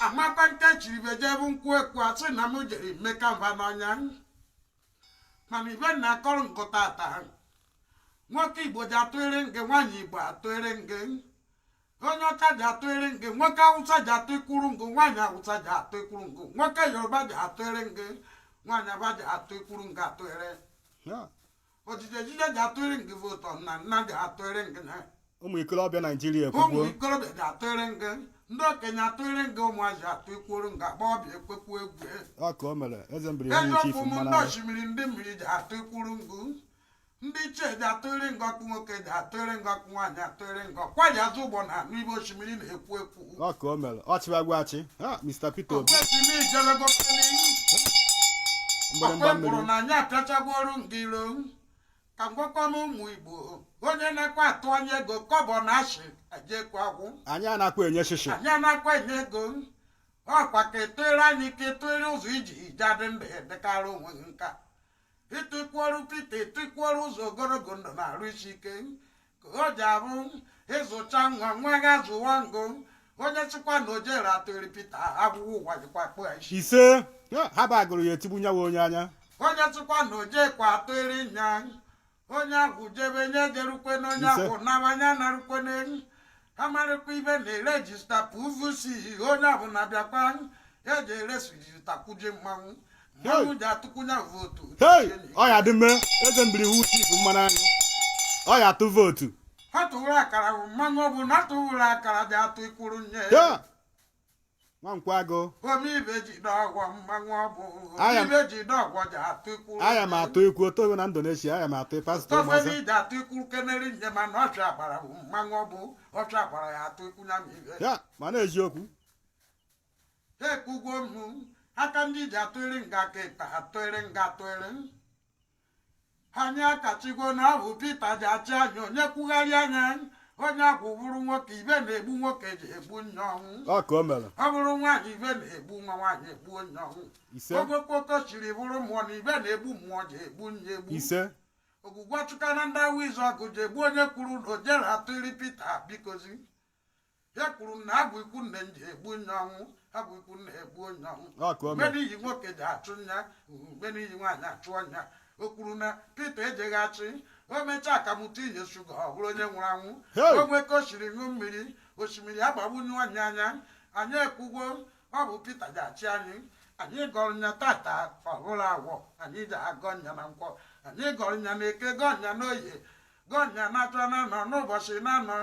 amapa nke chiri bejebu nkwu ekwu asị na m jere mmeka mba n'ọnya mana ibe na-akọrọ nkụta ata nwoke Igbo ji atụere nge nwaanyị Igbo atụere nge onye ọcha ji atụere nge nwoke Awụsa ji atụ ikwuru ngụ nwaanyị Awụsa ji atụ ikwuru ngụ nwoke Yoruba ji atụere nge nwaanyị Aba ji atụ ikwuru ngụ atụere ojije ejije ji atụere nge votu na nna ji atụere nge ụmụ ikolobịa Naijiria ekwugwo ụmụ ikolobịa ji atụere nge ndị okenye atụere nge ụmụazị atụ ikwuru ngụ agba ọbịa ekwekwu egwu ka o mere eze mbiri eziokwu m ndị osimiri ndị mmiri ji atụ ikwuru ngụ ndị ichie ji atụere ngọ ọkụ nwoke ji atụere ngọ ọkụ nwaanyị atụere ngọ kwaji azụ ụgbọ na anụ ibe osimiri na-ekwu ekwu ka o mere ọchịwagwachi Mr. Peter Obi okwe kwuru na anyị apịachagbu ọrụ nga iro ka ngwakọm ụmụ Igbo onye na-ekwe atụ anya ego kọbọ na ashị ejekwa agwụ anyị anakwa enye shishi anyị anakwa enye ego ọkwa ka etoere anyị ka etoere ụzọ iji jadị ndụ edekara onwe gị nka ịtụkwọrụ Pita ịtụkwọrụ ụzọ ogologo ndụ na-arụ isi ike ka o ji abụ ịzụcha nwa nwa ga zụwa ngụ onye chịkwa na ojere atụri Pita agwụgwụ ụwa jikwa kpụ ya isi ise ha bagụrụ ya etigbu nyawa onye anya onye chịkwa na ojekwa atụri nya onye ahụ jebe nye jerukwe na onye ahụ nabanya narukwe n'elu amarịkwa ibe na-erejista PVC onye ahụ na-abịakwa eji eresijitakwuje mmanwụ mmanwụ ji atụkwunye votu ọya dị mme eze mbiri hu chief mmanụ anya ọya atụ votu ha tụwụrụ akara bụ mmanwụ ọ bụ na atụwụrụ akara dị atụ ikwuru nye nwankwago omibe ji dọgwọ mmanwụ ọ bụ omibe ji dọgwọ ji atụ ikwuru aya m atụ ikwu otogo na Indonesia aya m atụ pastọ tofeli iji atụ ikwuru keneri nye mana ọchụ agbara bụ mmanwụ ọ bụ ọchụ agbara ya atụ ikwu nya mibe mana eziokwu ekwugwo m aka ndị ji atụere nga ka ịkpa atụere nga atụere anyị akachigo na ọ bụ Pita ji achị anya onye kwugharị anya onye ahụ bụrụ nwoke ibe na-egbu nwoke ji egbu nya ọnwụ ka o mere ọ bụrụ nwaanyị ibe na-egbu nwa nwaanyị egbu onye ọnwụ ogokpoko chiri bụrụ mmụọ na ibe na-egbu mmụọ ji egbu nya egbu ise ogwugwu chụka na ndị awụ izu ọgụ ji egbu onye kwuru na o jere atụri Pita bikozi ya kwuru na abụ ikwu nne m ji egbu nya ọnwụ abụ ikwu nna egbu onye ọnwụ mgbe n'iyi nwoke ji achụ nya mgbe n'iyi nwaanyị achụ ọnya o kwuru na Pita ejeghị achị o mechaa akamụta inye shuga ọ bụrụ onye nwụrụ anwụ o nwee ka o siri ṅụ mmiri osimiri agbagbu nwaanyị anya anyị ekwugwo ọ bụ Pita ji achị anyị gọrọ nya tata ọ bụrụ agwọ anyị ji agọ nya na nkwọ anyị gọrọ nya na eke gọ nya na oye gọ nya na-achọ na nọ n'ụbọchị na-anọ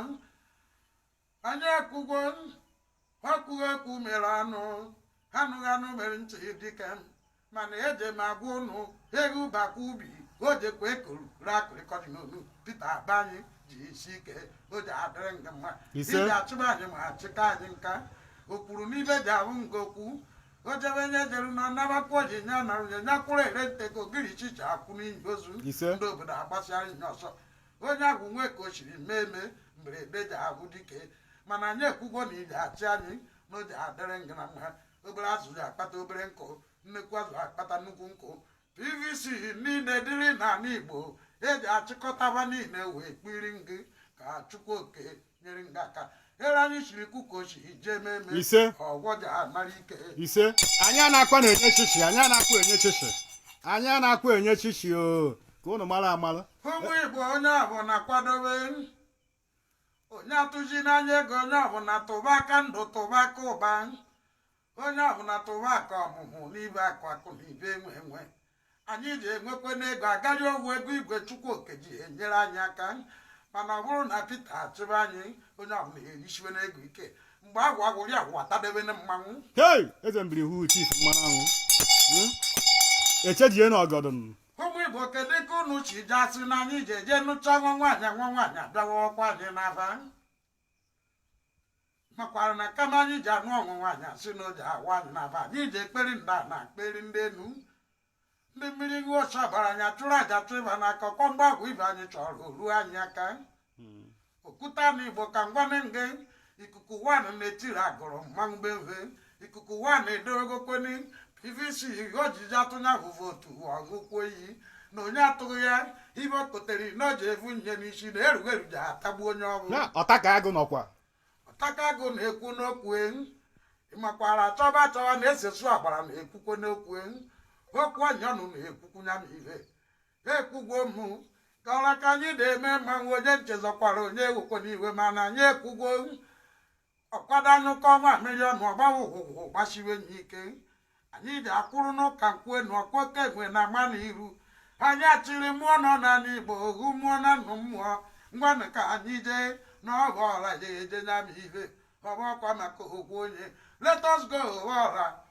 anyị ekwugwo ọkwughị ekwu mere anụ anụghị anụ mere ntị dike mana eje m agwa ụnụ ego bakwa ubi o jekwa ekuru rakụrịkọdị n'olu Pita aba anyị ji isi ike o ji adịrị nga mma iji achụba anyị ma achịka anyị nka o kwuru n'ibe ji ahụ nga okwu o jebe nye jeru na nnabakwa ji nya na nwunye nyakwụrụ ere nteko giri chicha akwụ n'ihi ozu ndị obodo agbasịara nye ọsọ onye ahụ nwee ka o siri mee eme mberede ji ahụ dike mana anyị ekwugwo na iji achị anyị na o ji adịrị nga na mma obere azụ ji akpata obere nkụ nnekwu azụ akpata nnukwu nkụ PVC niile dịrị n'ala Igbo eji achịkọtaba niile wee kpiri ngị ka Chukwu oke nyere nga aka ere anyị siri kwu ka o si jee meme ọgwọ ji amara ike ise anyị anakwa na-enye chichi anyị anakwa enye chichi anyị anakwa enye chichi o ka ụnụ mara amara ụmụ Igbo onye ọbụla kwadobe onye atụzi n'anya ego onye ọbụla tụba aka ndụ tụba aka ụba onye ọbụla tụba aka ọmụmụ n'ibe akụ akụ na ibe enwe anyị ji enwekwe n'ego agaghị owu ego igwe Chukwu oke ji enyere anyị aka mana ọ bụrụ na Pita achịba anyị onye ọbụla erisiwe n'ego ike mgbe agwụ agwụrụ ya watadebe na mmanwụ eze mbiri hu chief mmanụ anwụ echejie na ọgọdụ ụmụ Igbo kedu ka unu chi ji asị na anyị ji eje nụcha nwa nwaanyị abịawa ọkwa anyị n'aba makwara na kama anyị ji anụ ọnwụ nwaanyị asị na o ji awa anyị n'aba anyị ji ekperi nda na ekperi ndị enu ndị mmiri iwe ọcha bara anyị achụrụ aja chụba n'aka ọkọ mgbagwo ibe anyị chọrọ ruo anyị aka okwuta na Igbo ka ngwane nge ikuku wanụ na-etiri agụrụ mmanwụ beve ikuku wanụ edorogokweni PVC ojiji atụnya bụ votu ọgụkwụ iyi na onye atụghị ya ibe o kotere na o ji evu nye n'isi na erughị ji atagbu onye ọbụla ọtaka agụ nọkwa ọtaka agụ na-ekwu n'okwu ịmakwara chọba na-esesu agbara na-ekwukwo n'okwu okwu anyọnụ na-ekwukwu nya m ihe ekwugwo m kọrọ ka anyị na-eme mmanwụ onye nchezọkwara onye ewekwo n'iwe mana anyị ekwugwo ọkwado anyụkọ ọnwa miliọnụ ọgbawa ụhụhụ gbasiwe nye ike anyị ga-akwụrụ n'ụka nkwue na ọkwoke enwe na ama na iru anyị achịrị mmụọ nọ n'ala Igbo ohu mmụọ na nnụ mmụọ ngwanụ ka anyị jee n'ọghọ ọra eje nya m ihe ọgbakwa maka ogwu onye let us go ọra